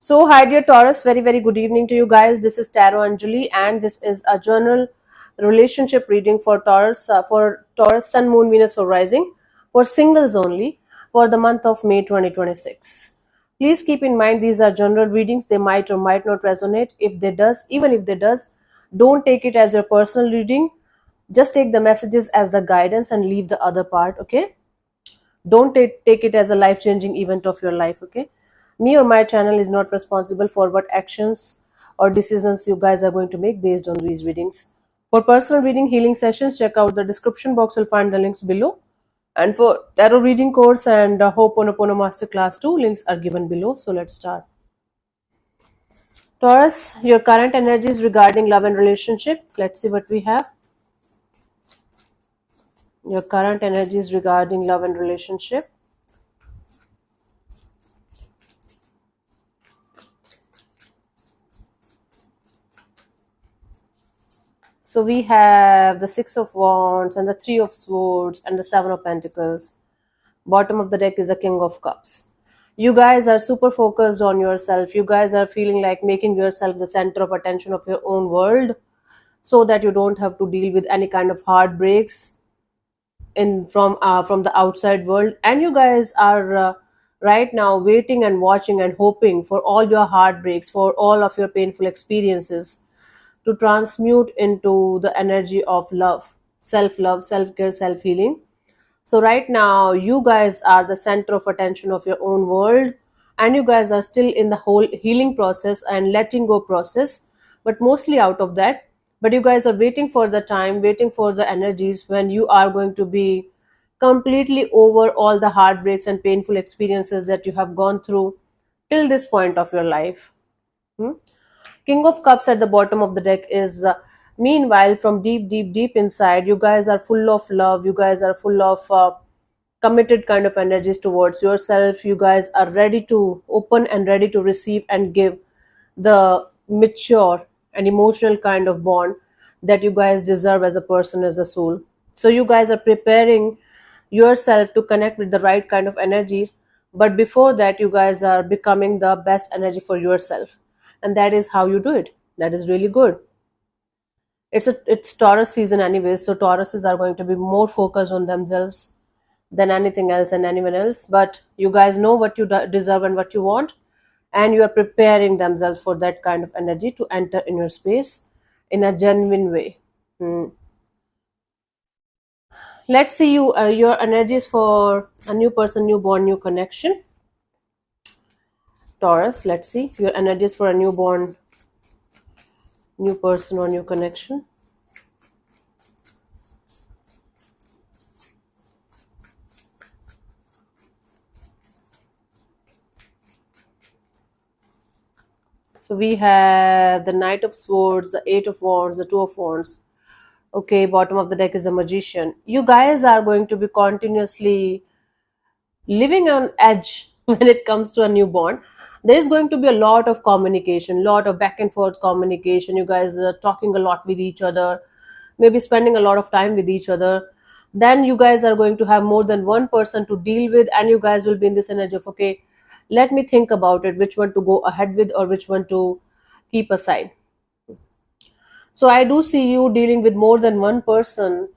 So, hi dear Taurus, very very good evening to you guys. This is Tarot Anjali, and this is a general relationship reading for Taurus Sun, Moon, Venus, or Rising, for singles only, for the month of May 2026. Please keep in mind these are general readings. They might or might not resonate. If they does, even if they does, don't take it as your personal reading. Just take the messages as the guidance and leave the other part. Okay, don't take it as a life changing event of your life. Okay, me or my channel is not responsible for what actions or decisions you guys are going to make based on these readings. For personal reading healing sessions, check out the description box. You'll find the links below. And for tarot reading course and Ho'oponopono masterclass 2, links are given below. So let's start. Taurus, your current energies regarding love and relationship. Let's see what we have. Your current energies regarding love and relationship. So we have the Six of Wands and the Three of Swords and the Seven of Pentacles. Bottom of the deck is the King of Cups. You guys are super focused on yourself. You guys are feeling like making yourself the center of attention of your own world, so that you don't have to deal with any kind of heartbreaks from the outside world. And you guys are right now waiting and watching and hoping for all your heartbreaks, for all of your painful experiences to transmute into the energy of love, self-care, self-healing. So right now you guys are the center of attention of your own world, and you guys are still in the whole healing process and letting go process, but mostly out of that. But you guys are waiting for the time, waiting for the energies when you are going to be completely over all the heartbreaks and painful experiences that you have gone through till this point of your life. Hmm? King of Cups at the bottom of the deck is, meanwhile, from deep, deep, deep inside, you guys are full of love. You guys are full of committed kind of energies towards yourself. You guys are ready to open and ready to receive and give the mature and emotional kind of bond that you guys deserve as a person, as a soul. So you guys are preparing yourself to connect with the right kind of energies, but before that you guys are becoming the best energy for yourself, and that is how you do it. That is really good. It's Taurus season anyway, so Tauruses are going to be more focused on themselves than anything else and anyone else. But you guys know what you deserve and what you want, and you are preparing themselves for that kind of energy to enter in your space in a genuine way. Let's see your energies for a new person, newborn, new connection. Taurus, let's see your energies for a newborn, new person, or new connection. So we have the Knight of Swords, the Eight of Wands, the Two of Wands. Okay, bottom of the deck is the Magician. You guys are going to be continuously living on edge when it comes to a newborn. There is going to be a lot of communication, lot of back and forth communication. You guys are talking a lot with each other, maybe spending a lot of time with each other. Then you guys are going to have more than one person to deal with, and you guys will be in this energy of, okay, let me think about it, which one to go ahead with or which one to keep aside. So I do see you dealing with more than one person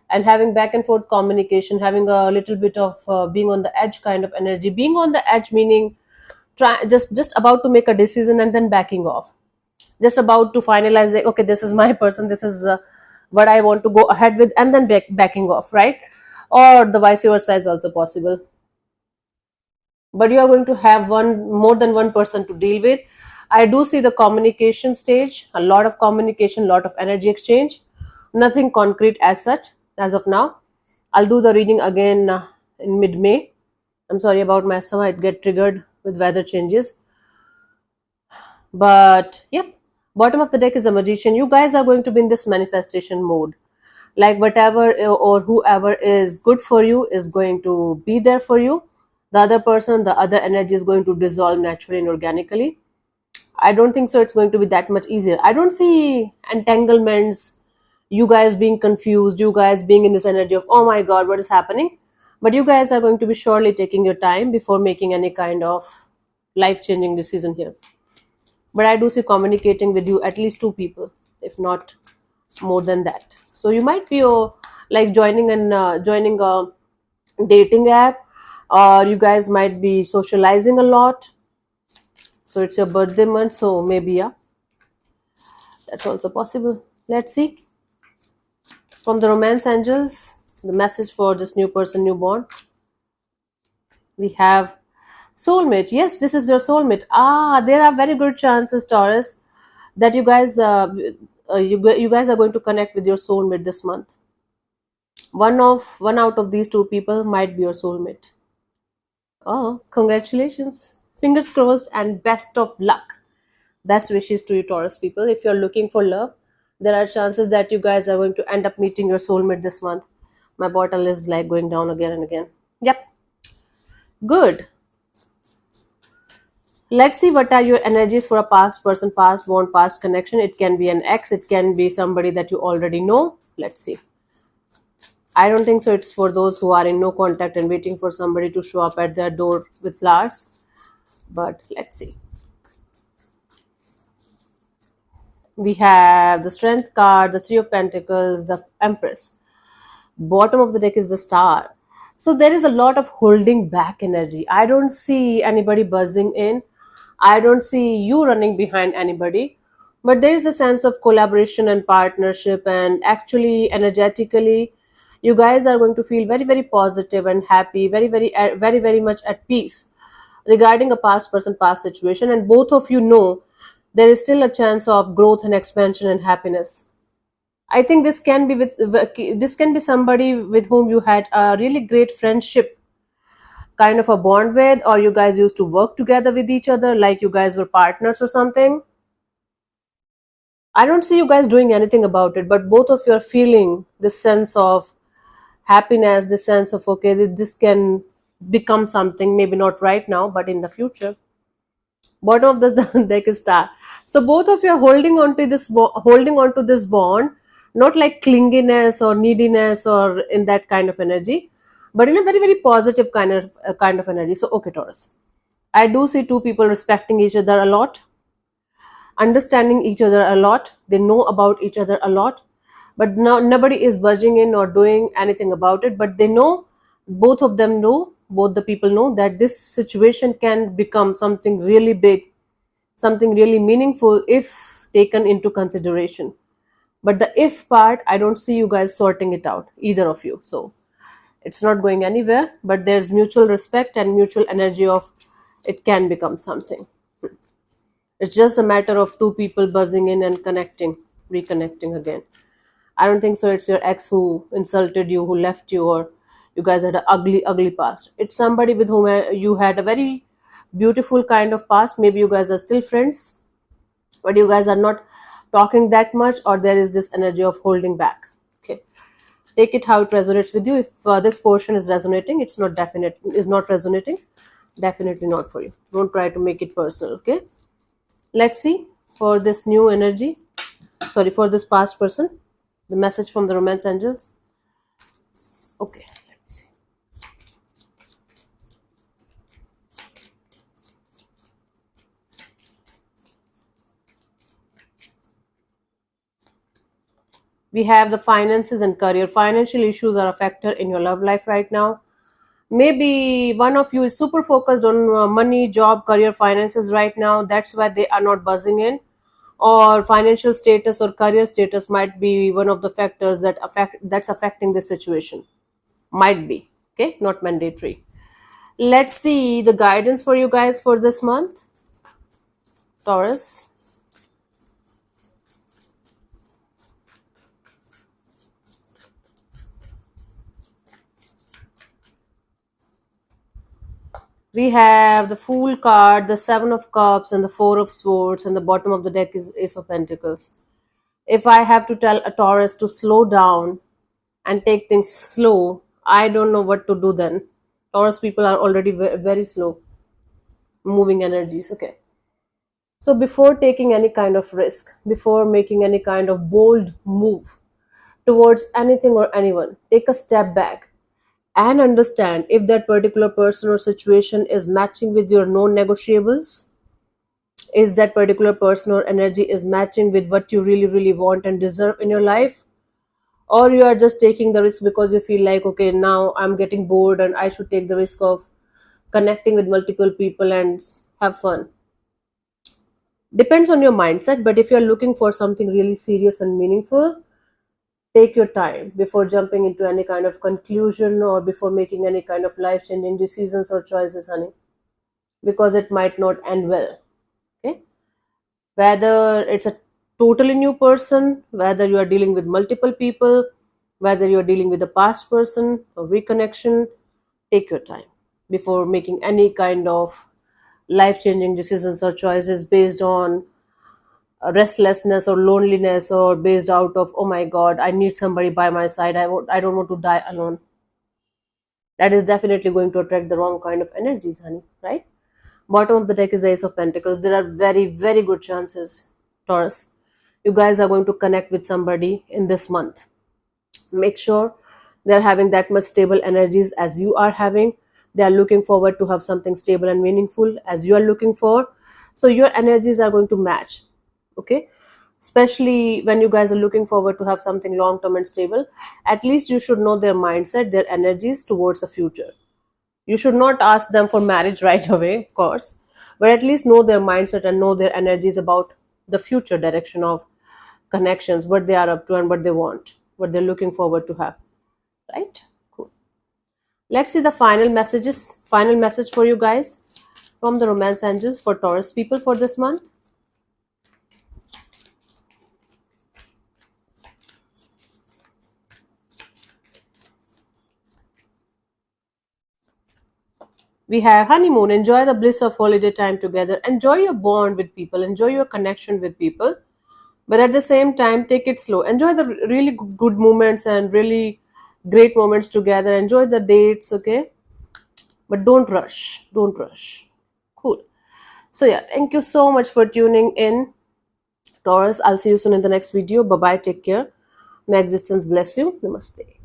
and having back and forth communication, having a little bit of being on the edge kind of energy. Being on the edge meaning just about to make a decision and then backing off. Just about to finalize, like, okay, this is my person, this is what I want to go ahead with, and then backing off, right? Or the vice versa is also possible. But you are going to have more than one person to deal with. I do see the communication stage, a lot of communication, lot of energy exchange. Nothing concrete as such as of now. I'll do the reading again in mid-May. I'm sorry about my stomach, it get triggered with weather changes. But yep, bottom of the deck is a Magician. You guys are going to be in this manifestation mode. Like whatever or whoever is good for you is going to be there for you. The other person, the other energy is going to dissolve naturally and organically. I don't think so it's going to be that much easier. I don't see entanglements, you guys being confused, you guys being in this energy of, oh my god, what is happening? But you guys are going to be surely taking your time before making any kind of life-changing decision here. but I do see communicating with you at least two people, if not more than that. So you might be like joining a dating app, or you guys might be socializing a lot. So it's your birthday month, so maybe, yeah, that's also possible. Let's see. From the romance angels, the message for this new person, newborn. We have soulmate. Yes, this is your soulmate. There are very good chances, Taurus, that you guys are going to connect with your soulmate this month. One out of these two people might be your soulmate. Oh, congratulations. Fingers crossed and best of luck. Best wishes to you, Taurus people. If you're looking for love, there are chances that you guys are going to end up meeting your soulmate this month. My bottle is like going down again and again. Yep, good. Let's see what are your energies for a past person, past bond, past connection. It can be an ex, it can be somebody that you already know. Let's see. I don't think so. It's for those who are in no contact and waiting for somebody to show up at their door with flowers. But let's see. We have the Strength card, the Three of Pentacles, the Empress. Bottom of the deck is the Star. So there is a lot of holding back energy. I don't see anybody buzzing in. I don't see you running behind anybody. But there is a sense of collaboration and partnership, and actually, energetically, you guys are going to feel very, very positive and happy, very, very much at peace regarding a past person, past situation. And both of you know there is still a chance of growth and expansion and happiness. I think this can be somebody with whom you had a really great friendship kind of a bond with, or you guys used to work together with each other, like you guys were partners or something. I don't see you guys doing anything about it, but both of you are feeling this sense of happiness, this sense of, okay, this can become something, maybe not right now, but in the future. Bottom of the deck is Star. So both of you are holding on to this bond, not like clinginess or neediness or in that kind of energy, but in a very, very positive kind of energy. So okay, Taurus, I do see two people respecting each other a lot, understanding each other a lot. They know about each other a lot, but no, nobody is budging in or doing anything about it. But they know, both of them know, both the people know that this situation can become something really big, something really meaningful if taken into consideration. But the if part, I don't see you guys sorting it out, either of you. So it's not going anywhere, but there's mutual respect and mutual energy of it can become something. It's just a matter of two people buzzing in and connecting, reconnecting again. I don't think so. It's your ex who insulted you, who left you, or you guys had an ugly, ugly past. It's somebody with whom you had a very beautiful kind of past. Maybe you guys are still friends, but you guys are not talking that much, or there is this energy of holding back. Okay, take it how it resonates with you. If this portion is resonating, it's not definite, is not resonating, definitely not for you. Don't try to make it personal. Okay, let's see for this new energy. Sorry, for this past person, the message from the romance angels. Okay, let me see. We have the finances and career. Financial issues are a factor in your love life right now. Maybe one of you is super focused on money, job, career, finances right now. That's why they are not buzzing in. Or financial status or career status might be one of the factors that's affecting this situation. Might be. Okay, not mandatory. Let's see the guidance for you guys for this month, Taurus. We have the Fool card, the Seven of Cups, and the Four of Swords, and the bottom of the deck is Ace of Pentacles. If I have to tell a Taurus to slow down and take things slow, I don't know what to do then. Taurus people are already very slow moving energies. Okay. So before taking any kind of risk, before making any kind of bold move towards anything or anyone, take a step back and understand if that particular person or situation is matching with your non negotiables. Is that particular person or energy is matching with what you really really want and deserve in your life, or you are just taking the risk because you feel like, okay, now I'm getting bored and I should take the risk of connecting with multiple people and have fun. Depends on your mindset, but if you're looking for something really serious and meaningful, take your time before jumping into any kind of conclusion or before making any kind of life changing decisions or choices, honey, because it might not end well. Okay, whether it's a totally new person, whether you are dealing with multiple people, whether you're dealing with a past person or reconnection, take your time before making any kind of life changing decisions or choices based on restlessness or loneliness, or based out of, oh my god, I need somebody by my side, I don't want to die alone. That is definitely going to attract the wrong kind of energies, honey, right? Bottom of the deck is Ace of Pentacles. There are very, very good chances, Taurus. You guys are going to connect with somebody in this month. Make sure they're having that much stable energies as you are having. They are looking forward to have something stable and meaningful as you are looking for. So your energies are going to match. Okay. Especially when you guys are looking forward to have something long term and stable, at least you should know their mindset, their energies towards the future. You should not ask them for marriage right away, of course, but at least know their mindset and know their energies about the future direction of connections, what they are up to and what they want, what they're looking forward to have. Right? Cool. Let's see the final message for you guys from the romance angels for Taurus people for this month. We have honeymoon, enjoy the bliss of holiday time together, enjoy your bond with people, enjoy your connection with people, but at the same time take it slow, enjoy the really good moments and really great moments together, enjoy the dates, okay, but don't rush. Cool. So yeah, thank you so much for tuning in, Taurus. I'll see you soon in the next video. Bye bye, take care, may existence bless you, namaste.